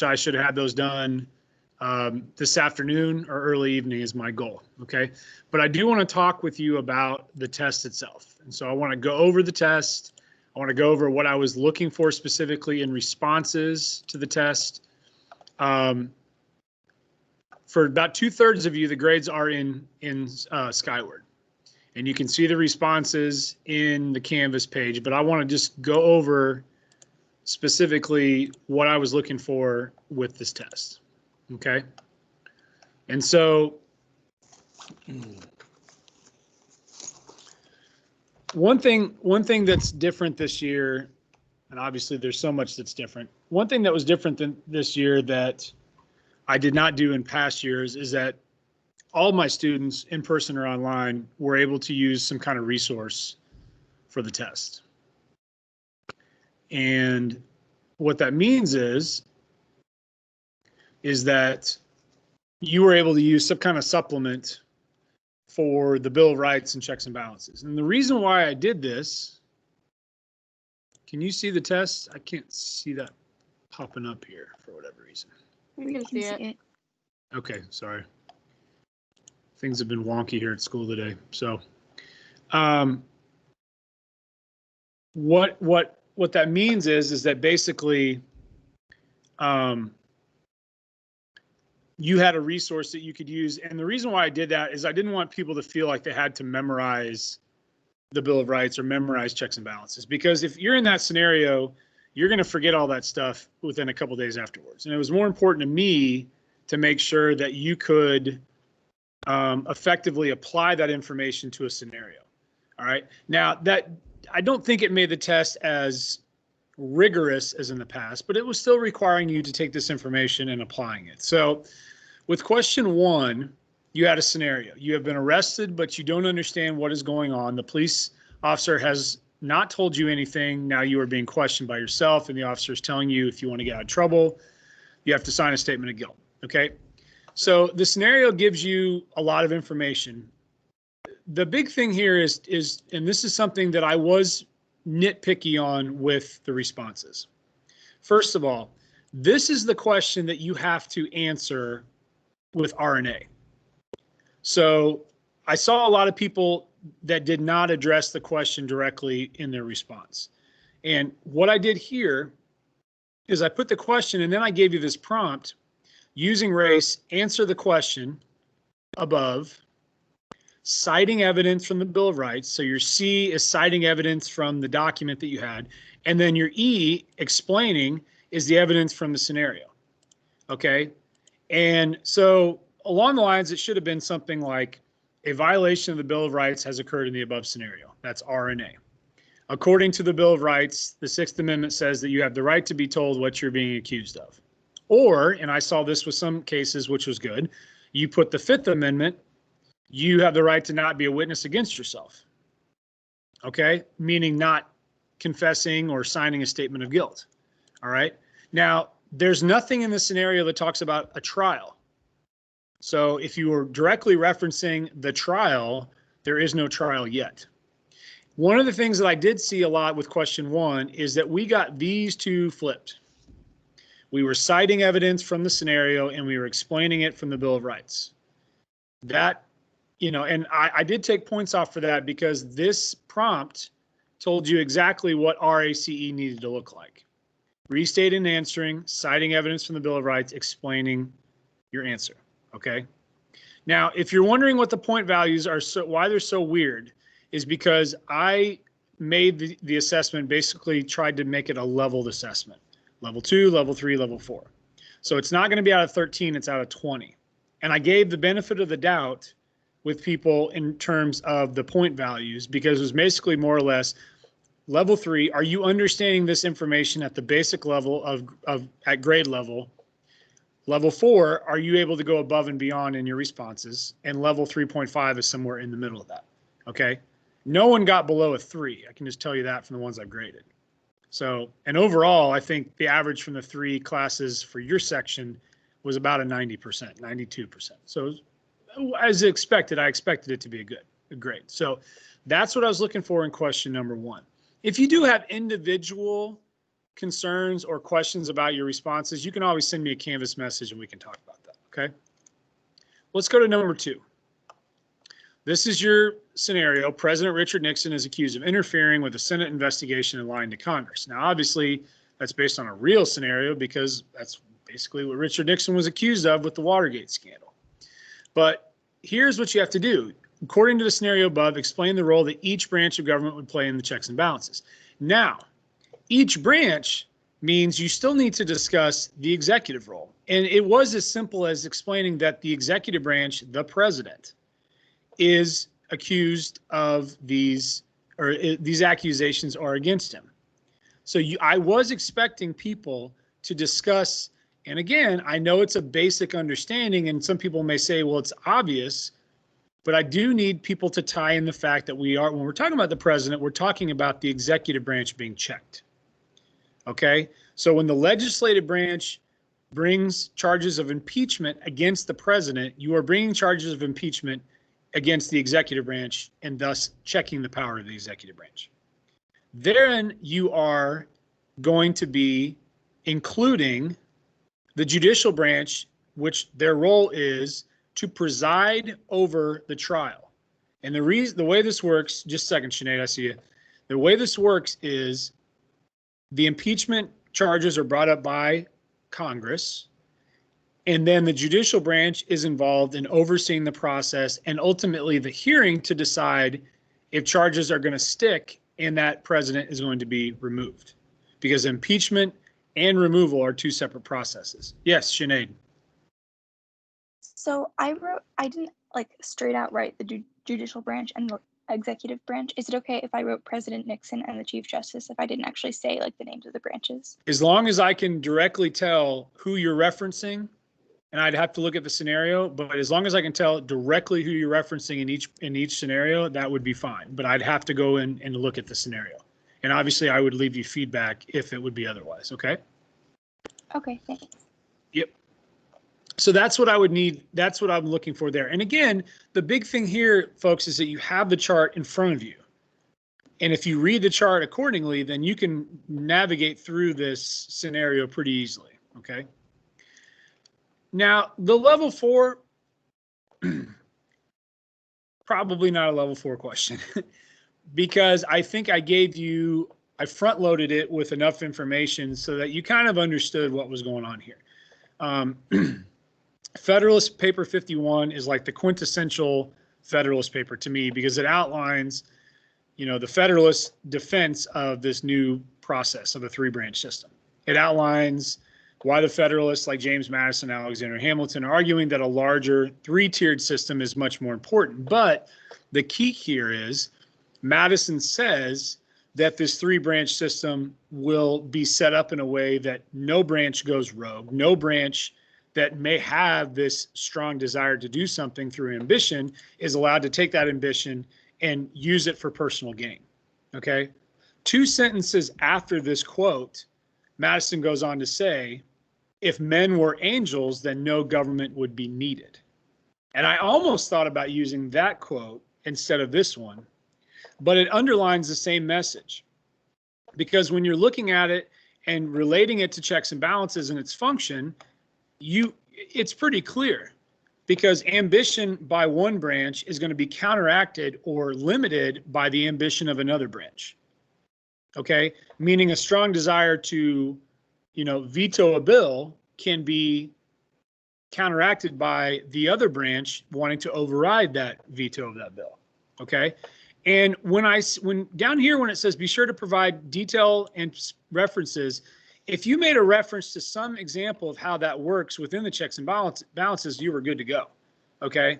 I should have had those done this afternoon or early evening is my goal. Okay. But I do want to talk with you about the test itself. And so I want to go over the test. I want to go over what I was looking for specifically in responses to the test. For about 2/3 of you, the grades are in Skyward. And you can see the responses in the Canvas page, but I want to just go over specifically what I was looking for with this test. Okay. And so one thing that's different this year, and obviously there's so much that's different. One thing that was different than this year that I did not do in past years is that all my students, in person or online, were able to use some kind of resource for the test. And what that means is that you were able to use some kind of supplement for the Bill of Rights and checks and balances. And the reason why I did this, can you see the test? I can't see that popping up here for whatever reason. We can see it. Okay, sorry. Things have been wonky here at school today. So what that means is that basically you had a resource that you could use. And the reason why I did that is I didn't want people to feel like they had to memorize the Bill of Rights or memorize checks and balances. Because if you're in that scenario, you're going to forget all that stuff within a couple days afterwards. And it was more important to me to make sure that you could effectively apply that information to a scenario. All right. Now, that I don't think it made the test as rigorous as in the past, but it was still requiring you to take this information and applying it. So with question 1, you had a scenario. You have been arrested, but you don't understand what is going on. The police officer has not told you anything. Now you are being questioned by yourself, and the officer is telling you if you want to get out of trouble, you have to sign a statement of guilt. Okay. So the scenario gives you a lot of information. The big thing here is, and this is something that I was nitpicky on with the responses. First of all, this is the question that you have to answer with R&A. So I saw a lot of people that did not address the question directly in their response. And what I did here is I put the question and then I gave you this prompt: using race, answer the question above, citing evidence from the Bill of Rights. So your C is citing evidence from the document that you had. And then your E, explaining, is the evidence from the scenario. Okay. And so along the lines, it should have been something like, a violation of the Bill of Rights has occurred in the above scenario. That's R&A. According to the Bill of Rights, the 6th Amendment says that you have the right to be told what you're being accused of. Or, and I saw this with some cases, which was good, you put the 5th Amendment, you have the right to not be a witness against yourself. Okay, meaning not confessing or signing a statement of guilt. All right. Now, there's nothing in this scenario that talks about a trial. So if you were directly referencing the trial, there is no trial yet. One of the things that I did see a lot with question 1 is that we got these two flipped. We were citing evidence from the scenario and we were explaining it from the Bill of Rights. That, you know, and I did take points off for that because this prompt told you exactly what RACE needed to look like. Restate and answering, citing evidence from the Bill of Rights, explaining your answer. Okay. Now, if you're wondering what the point values are, why they're so weird, is because I made the assessment, basically tried to make it a leveled assessment. Level 2, level 3, level 4. So it's not going to be out of 13, it's out of 20. And I gave the benefit of the doubt with people in terms of the point values, because it was basically more or less level 3, are you understanding this information at the basic level at grade level? Level 4, are you able to go above and beyond in your responses? And level 3.5 is somewhere in the middle of that. Okay. No one got below a 3. I can just tell you that from the ones I've graded. So, and overall, I think the average from the 3 classes for your section was about a 90%, 92%. So as expected, I expected it to be a grade. So that's what I was looking for in question number 1. If you do have individual concerns or questions about your responses, you can always send me a Canvas message and we can talk about that, okay? Let's go to number 2. This is your scenario. President Richard Nixon is accused of interfering with a Senate investigation and lying to Congress. Now, obviously, that's based on a real scenario because that's basically what Richard Nixon was accused of with the Watergate scandal. But here's what you have to do. According to the scenario above, explain the role that each branch of government would play in the checks and balances. Now, each branch means you still need to discuss the executive role. And it was as simple as explaining that the executive branch, the president, is accused of these, or these accusations are against him. So I was expecting people to discuss, and again, I know it's a basic understanding, and some people may say, well, it's obvious, but I do need people to tie in the fact that when we're talking about the president, we're talking about the executive branch being checked. Okay, so when the legislative branch brings charges of impeachment against the president, you are bringing charges of impeachment against the executive branch and thus checking the power of the executive branch. Then you are going to be including the judicial branch, which their role is to preside over the trial. And the way this works, just a second, Sinead, I see you. The way this works is the impeachment charges are brought up by Congress, and then the judicial branch is involved in overseeing the process and ultimately the hearing to decide if charges are going to stick and that president is going to be removed. Because impeachment and removal are two separate processes. Yes, Sinead. So I didn't like straight out write the judicial branch and the executive branch. Is it okay if I wrote President Nixon and the Chief Justice if I didn't actually say like the names of the branches? As long as I can directly tell who you're referencing, and I'd have to look at the scenario, but as long as I can tell directly who you're referencing in each scenario, that would be fine. But I'd have to go in and look at the scenario. And obviously I would leave you feedback if it would be otherwise, okay? Okay, thanks. Yep. So that's what I would need. That's what I'm looking for there. And again, the big thing here, folks, is that you have the chart in front of you. And if you read the chart accordingly, then you can navigate through this scenario pretty easily, okay? Now, the level 4, probably not a level 4 question because I think I front loaded it with enough information so that you kind of understood what was going on here. Federalist Paper 51 is like the quintessential Federalist paper to me because it outlines, the Federalist defense of this new process of a 3-branch system. It outlines why the Federalists like James Madison and Alexander Hamilton are arguing that a larger 3-tiered system is much more important. But the key here is Madison says that this 3-branch system will be set up in a way that no branch goes rogue, no branch that may have this strong desire to do something through ambition is allowed to take that ambition and use it for personal gain, okay? 2 sentences after this quote, Madison goes on to say, if men were angels, then no government would be needed. And I almost thought about using that quote instead of this one, but it underlines the same message. Because when you're looking at it and relating it to checks and balances and its function, it's pretty clear. Because ambition by one branch is going to be counteracted or limited by the ambition of another branch. Okay, meaning a strong desire to veto a bill can be counteracted by the other branch wanting to override that veto of that bill. Okay. And when down here, when it says be sure to provide detail and references, if you made a reference to some example of how that works within the checks and balances, you were good to go. Okay.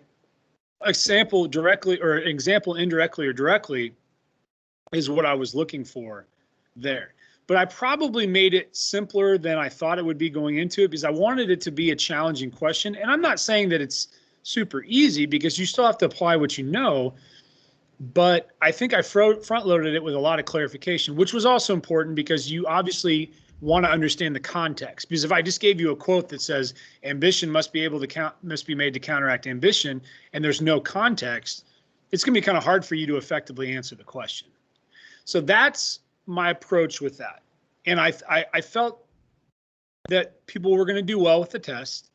Example directly or example indirectly or directly is what I was looking for there. But I probably made it simpler than I thought it would be going into it because I wanted it to be a challenging question. And I'm not saying that it's super easy because you still have to apply what you know. But I think I front loaded it with a lot of clarification, which was also important because you obviously want to understand the context. Because if I just gave you a quote that says ambition must be made to counteract ambition, and there's no context, it's going to be kind of hard for you to effectively answer the question. So that's my approach with that. And I felt that people were going to do well with the test,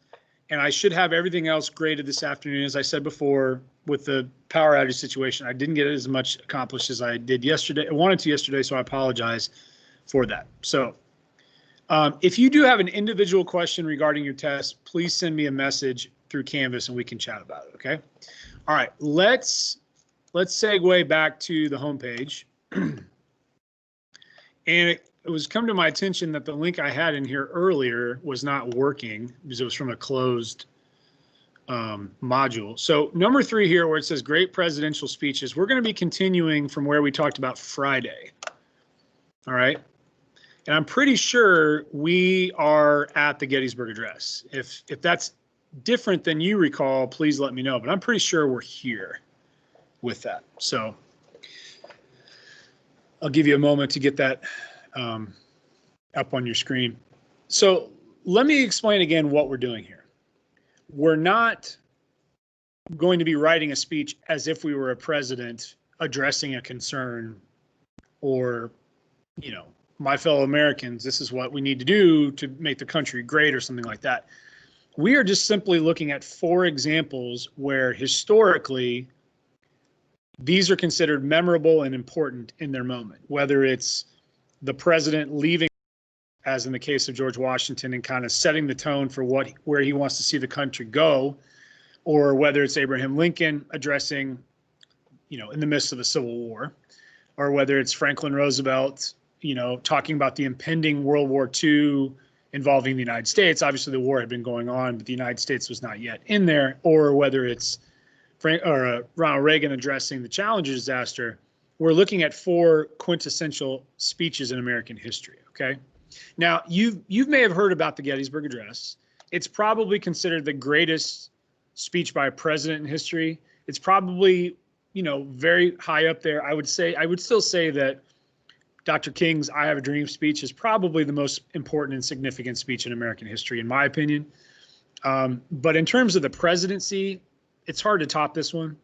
and I should have everything else graded this afternoon. As I said before, with the power outage situation, I didn't get as much accomplished as I did yesterday. I wanted to yesterday, so I apologize for that. So if you do have an individual question regarding your test, please send me a message through Canvas and we can chat about it, okay? All right, let's segue back to the homepage. And it was come to my attention that the link I had in here earlier was not working because it was from a closed module. So number 3 here, where it says great presidential speeches, we're going to be continuing from where we talked about Friday. All right. And I'm pretty sure we are at the Gettysburg Address. If that's different than you recall, please let me know. But I'm pretty sure we're here with that. So I'll give you a moment to get that up on your screen. So let me explain again what we're doing here. We're not going to be writing a speech as if we were a president addressing a concern or, you know, my fellow Americans, this is what we need to do to make the country great or something like that. We are just simply looking at 4 examples where historically these are considered memorable and important in their moment, whether it's the president leaving, as in the case of George Washington, and kind of setting the tone for where he wants to see the country go, or whether it's Abraham Lincoln addressing, you know, in the midst of the Civil War, or whether it's Franklin Roosevelt, you know, talking about the impending World War II involving the United States. Obviously, the war had been going on, but the United States was not yet in there, or whether it's Ronald Reagan addressing the Challenger disaster. We're looking at 4 quintessential speeches in American history, okay? Now, you may have heard about the Gettysburg Address. It's probably considered the greatest speech by a president in history. It's probably, you know, very high up there. I would still say that Dr. King's I Have a Dream speech is probably the most important and significant speech in American history, in my opinion. But in terms of the presidency, it's hard to top this one,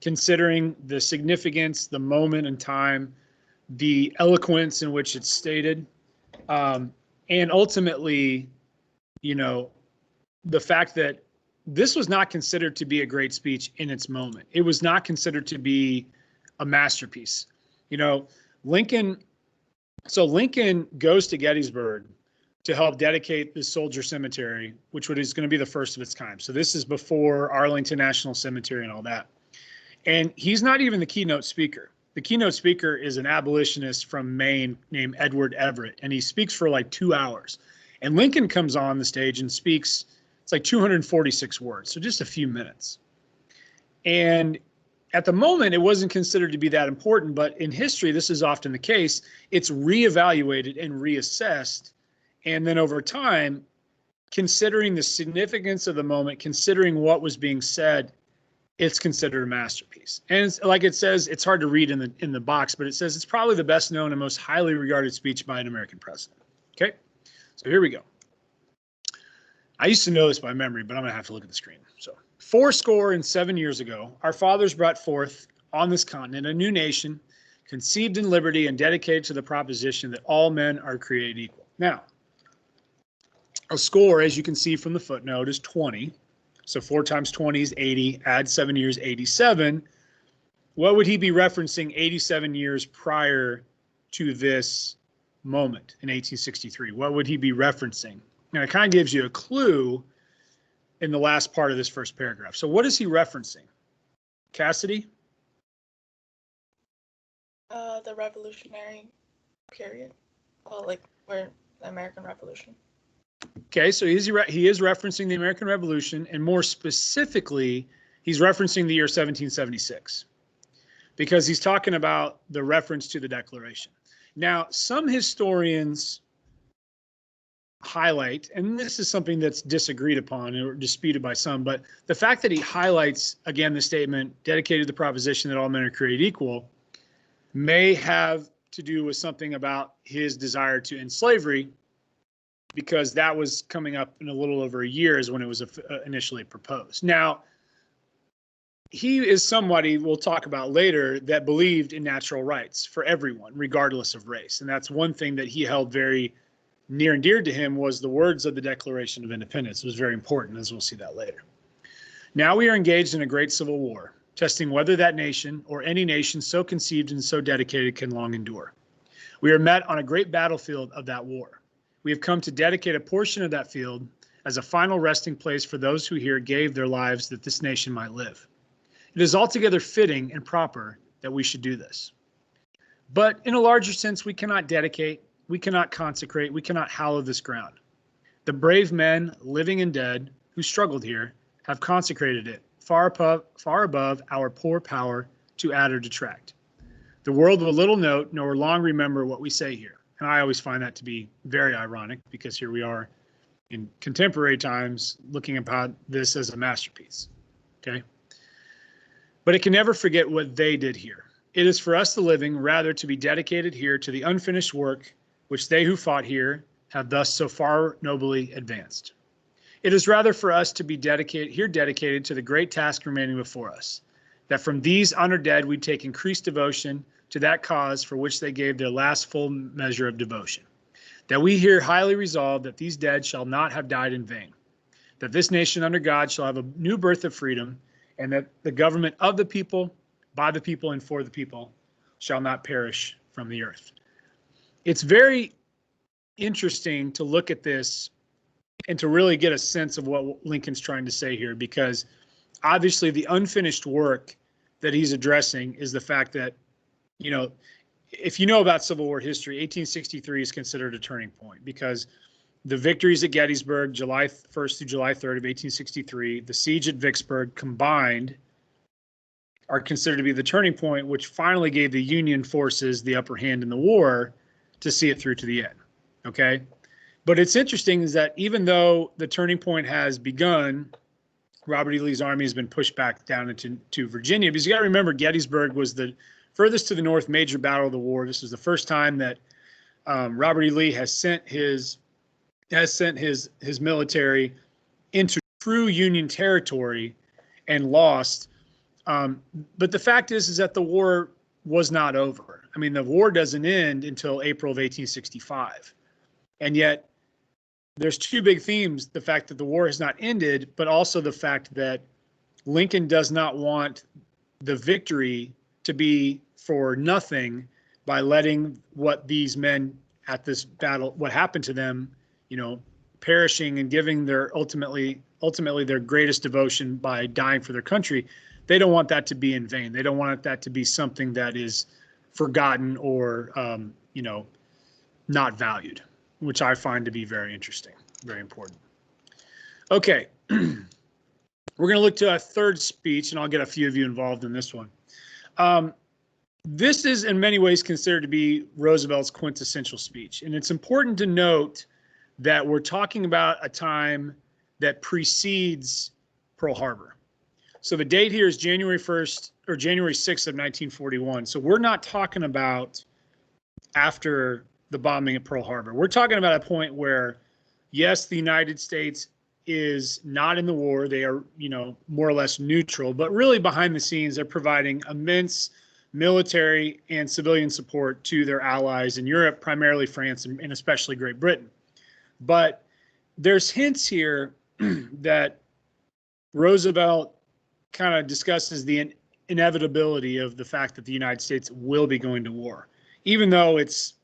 considering the significance, the moment in time, the eloquence in which it's stated, and ultimately, you know, the fact that this was not considered to be a great speech in its moment. It was not considered to be a masterpiece. You know, Lincoln goes to Gettysburg to help dedicate the soldier cemetery, which is going to be the first of its kind. So this is before Arlington National Cemetery and all that. And he's not even the keynote speaker. The keynote speaker is an abolitionist from Maine named Edward Everett, and he speaks for like 2 hours. And Lincoln comes on the stage and speaks, it's like 246 words, so just a few minutes. And at the moment, it wasn't considered to be that important, but in history, this is often the case. It's reevaluated and reassessed. And then over time, considering the significance of the moment, considering what was being said, it's considered a masterpiece. And it's, like it says, it's hard to read in the box, but it says it's probably the best known and most highly regarded speech by an American president. Okay, so here we go. I used to know this by memory, but I'm gonna have to look at the screen. So 77 years ago, our fathers brought forth on this continent a new nation, conceived in liberty and dedicated to the proposition that all men are created equal. Now, a score, as you can see from the footnote, is 20. So 4 times 20 is 80, add 7 years, 87. What would he be referencing 87 years prior to this moment in 1863? What would he be referencing? And it kind of gives you a clue in the last part of this first paragraph. So what is he referencing? Cassidy? The Revolutionary period. Well, like where the American Revolution. Okay, so he is referencing the American Revolution, and more specifically, he's referencing the year 1776, because he's talking about the reference to the Declaration. Now, some historians highlight, and this is something that's disagreed upon or disputed by some, but the fact that he highlights, again, the statement dedicated to the proposition that all men are created equal may have to do with something about his desire to end slavery, because that was coming up in a little over a year is when it was initially proposed. Now, he is somebody we'll talk about later that believed in natural rights for everyone, regardless of race. And that's one thing that he held very near and dear to him, was the words of the Declaration of Independence. It was very important, as we'll see that later. Now we are engaged in a great civil war, testing whether that nation or any nation so conceived and so dedicated can long endure. We are met on a great battlefield of that war. We have come to dedicate a portion of that field as a final resting place for those who here gave their lives that this nation might live. It is altogether fitting and proper that we should do this. But in a larger sense, we cannot dedicate, we cannot consecrate, we cannot hallow this ground. The brave men, living and dead, who struggled here, have consecrated it far above our poor power to add or detract. The world will little note nor long remember what we say here. And I always find that to be very ironic, because here we are in contemporary times looking upon this as a masterpiece. Okay? But it can never forget what they did here. It is for us the living rather to be dedicated here to the unfinished work which they who fought here have thus so far nobly advanced. It is rather for us to be dedicated to the great task remaining before us, that from these honored dead we take increased devotion to that cause for which they gave their last full measure of devotion, that we here highly resolve that these dead shall not have died in vain, that this nation under God shall have a new birth of freedom, and that the government of the people, by the people, and for the people shall not perish from the earth. It's very interesting to look at this and to really get a sense of what Lincoln's trying to say here, because obviously the unfinished work that he's addressing is the fact that, you know, if you know about Civil War history, 1863 is considered a turning point, because the victories at Gettysburg, July 1st through July 3rd of 1863, the siege at Vicksburg combined are considered to be the turning point, which finally gave the Union forces the upper hand in the war to see it through to the end. Okay. But it's interesting is that even though the turning point has begun, Robert E. Lee's army has been pushed back down into Virginia, because you got to remember Gettysburg was the furthest to the north major battle of the war. This was the first time that Robert E. Lee has sent his military into true Union territory and lost. But the fact is that the war was not over. I mean, the war doesn't end until April of 1865. And yet there's two big themes: the fact that the war has not ended, but also the fact that Lincoln does not want the victory to be for nothing by letting what these men at this battle, what happened to them, you know, perishing and giving their ultimately their greatest devotion by dying for their country. They don't want that to be in vain. They don't want that to be something that is forgotten or, you know, not valued, which I find to be very interesting, very important. Okay, we're going to look to a third speech, and I'll get a few of you involved in this one. This is in many ways considered to be Roosevelt's quintessential speech, and it's important to note that we're talking about a time that precedes Pearl Harbor. So the date here is January 1st or January 6th of 1941. So we're not talking about after the bombing at Pearl Harbor. We're talking about a point where, yes, the United States is not in the war. They are, you know, more or less neutral, but really behind the scenes, they're providing immense military and civilian support to their allies in Europe, primarily France and especially Great Britain. But there's hints here that Roosevelt kind of discusses the inevitability of the fact that the United States will be going to war, even though it's,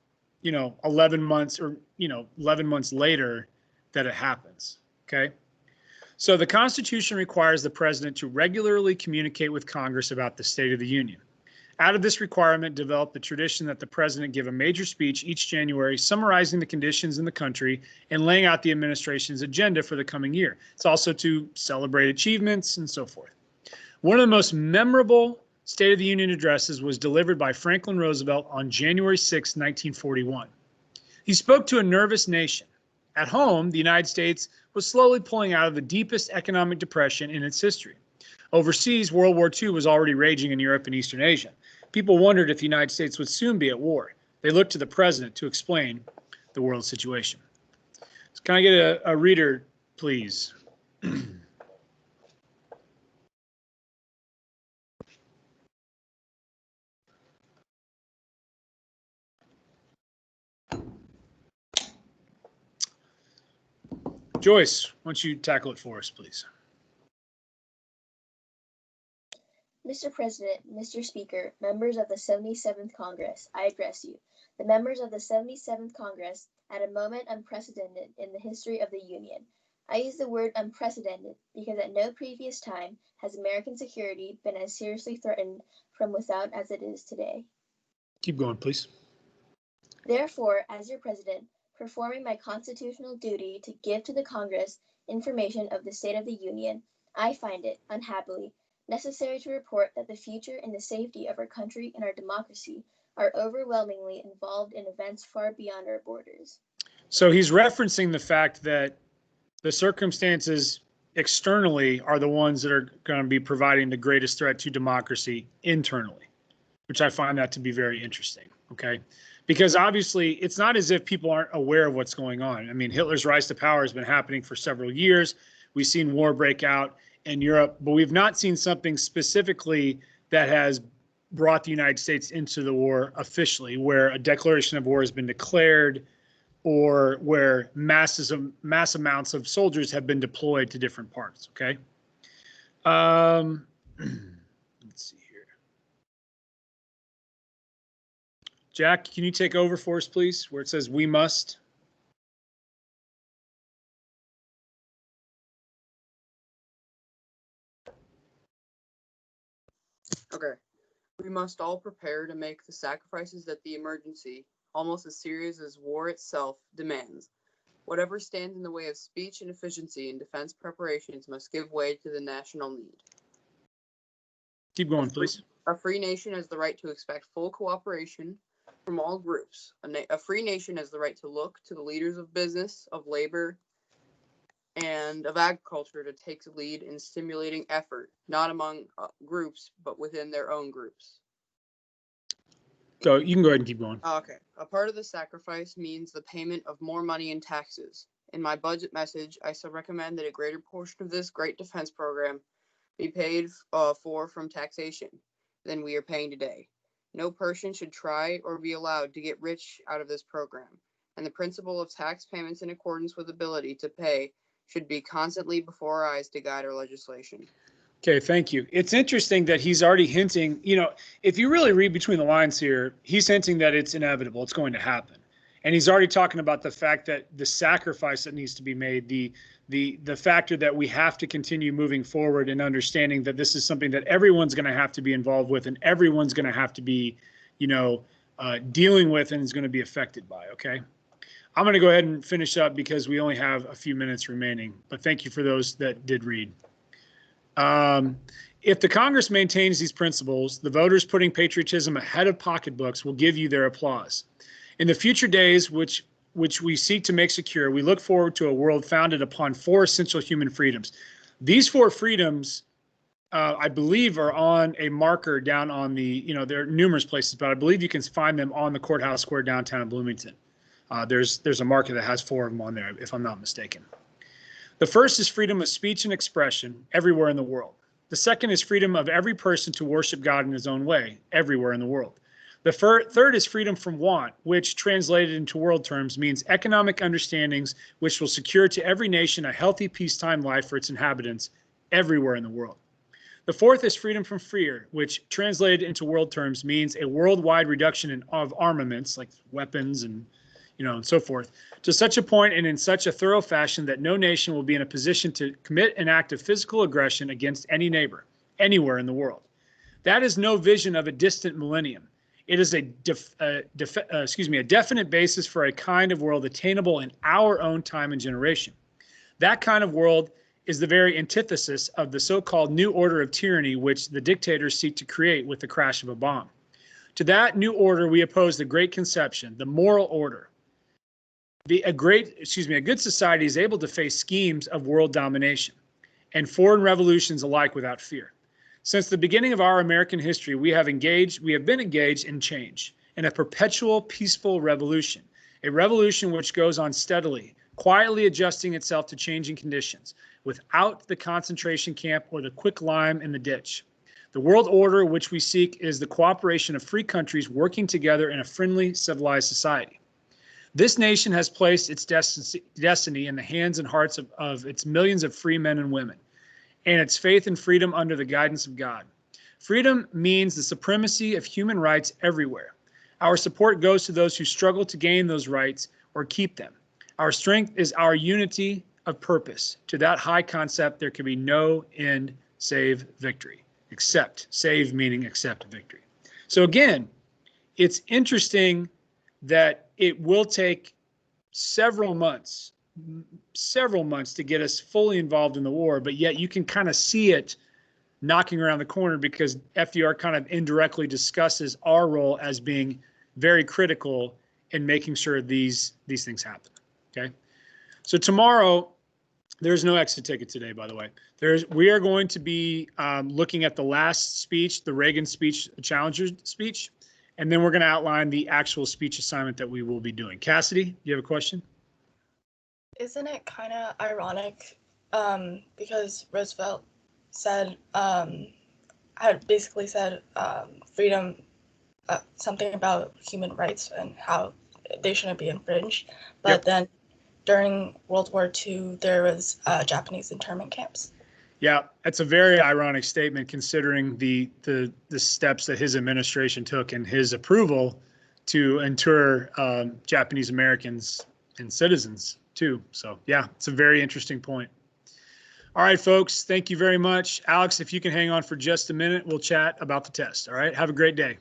you know, 11 months or, you know, 11 months later that it happens. Okay. So the Constitution requires the president to regularly communicate with Congress about the State of the Union. Out of this requirement developed the tradition that the president give a major speech each January summarizing the conditions in the country and laying out the administration's agenda for the coming year. It's also to celebrate achievements and so forth. One of the most memorable State of the Union addresses was delivered by Franklin Roosevelt on January 6, 1941. He spoke to a nervous nation. At home, the United States was slowly pulling out of the deepest economic depression in its history. Overseas, World War II was already raging in Europe and Eastern Asia. People wondered if the United States would soon be at war. They looked to the president to explain the world situation. So can I get a reader, please? Joyce, why don't you tackle it for us, please? Mr. President, Mr. Speaker, members of the 77th Congress, I address you. The members of the 77th Congress, at a moment unprecedented in the history of the Union. I use the word unprecedented because at no previous time has American security been as seriously threatened from without as it is today. Keep going, please. Therefore, as your president, performing my constitutional duty to give to the Congress information of the State of the Union, I find it, unhappily, necessary to report that the future and the safety of our country and our democracy are overwhelmingly involved in events far beyond our borders. So he's referencing the fact that the circumstances externally are the ones that are going to be providing the greatest threat to democracy internally, which I find that to be very interesting. Okay. Because obviously it's not as if people aren't aware of what's going on. I mean, Hitler's rise to power has been happening for several years. We've seen war break out in Europe, but we've not seen something specifically that has brought the United States into the war officially, where a declaration of war has been declared or where mass amounts of soldiers have been deployed to different parts. Okay. Let's see here. Jack, can you take over for us, please, where it says we must? Okay. We must all prepare to make the sacrifices that the emergency, almost as serious as war itself, demands. Whatever stands in the way of speech and efficiency in defense preparations must give way to the national need. Keep going, please. A free nation has the right to expect full cooperation from all groups. A free nation has the right to look to the leaders of business, of labor, and of agriculture to take the lead in stimulating effort, not among groups, but within their own groups. So you can go ahead and keep going. Okay. A part of the sacrifice means the payment of more money in taxes. In my budget message, I still recommend that a greater portion of this great defense program be paid for from taxation than we are paying today. No person should try or be allowed to get rich out of this program, and the principle of tax payments in accordance with ability to pay should be constantly before our eyes to guide our legislation. Okay, thank you. It's interesting that he's already hinting, if you really read between the lines here, he's hinting that it's inevitable, it's going to happen. And he's already talking about the fact that the sacrifice that needs to be made, the factor that we have to continue moving forward and understanding that this is something that everyone's going to have to be involved with and everyone's going to have to be, dealing with and is going to be affected by, okay? I'm going to go ahead and finish up because we only have a few minutes remaining, but thank you for those that did read. If the Congress maintains these principles, the voters putting patriotism ahead of pocketbooks will give you their applause. In the future days, which we seek to make secure, we look forward to a world founded upon 4 essential human freedoms. These 4 freedoms, I believe, are on a marker down on the, there are numerous places, but I believe you can find them on the Courthouse Square downtown in Bloomington. There's a marker that has 4 of them on there, if I'm not mistaken. The first is freedom of speech and expression everywhere in the world. The second is freedom of every person to worship God in his own way everywhere in the world. The third is freedom from want, which translated into world terms means economic understandings which will secure to every nation a healthy peacetime life for its inhabitants everywhere in the world. The fourth is freedom from fear, which translated into world terms means a worldwide reduction of armaments like weapons and and so forth, to such a point and in such a thorough fashion that no nation will be in a position to commit an act of physical aggression against any neighbor, anywhere in the world. That is no vision of a distant millennium. It is a definite basis for a kind of world attainable in our own time and generation. That kind of world is the very antithesis of the so-called new order of tyranny which the dictators seek to create with the crash of a bomb. To that new order, we oppose the great conception, the moral order. A good society is able to face schemes of world domination and foreign revolutions alike without fear. Since the beginning of our American history, we have been engaged in change, in a perpetual peaceful revolution, a revolution which goes on steadily, quietly adjusting itself to changing conditions, without the concentration camp or the quick lime in the ditch. The world order which we seek is the cooperation of free countries working together in a friendly, civilized society. This nation has placed its destiny in the hands and hearts of its millions of free men and women, and its faith and freedom under the guidance of God. Freedom means the supremacy of human rights everywhere. Our support goes to those who struggle to gain those rights or keep them. Our strength is our unity of purpose. To that high concept, there can be no end save victory, except save meaning except victory. So again, it's interesting that it will take several months to get us fully involved in the war, but yet you can kind of see it knocking around the corner because FDR kind of indirectly discusses our role as being very critical in making sure these things happen. Okay. So tomorrow, there's no exit ticket today, by the way. We are going to be looking at the last speech, the Reagan speech, the Challenger speech, and then we're going to outline the actual speech assignment that we will be doing. Cassidy, do you have a question? Isn't it kind of ironic because Roosevelt said, had basically said freedom, something about human rights and how they shouldn't be infringed, but then during World War II, there was Japanese internment camps. Yeah, that's a very ironic statement considering the steps that his administration took and his approval to inter Japanese Americans and citizens too. So yeah, it's a very interesting point. All right, folks, thank you very much. Alex, if you can hang on for just a minute, we'll chat about the test. All right, have a great day.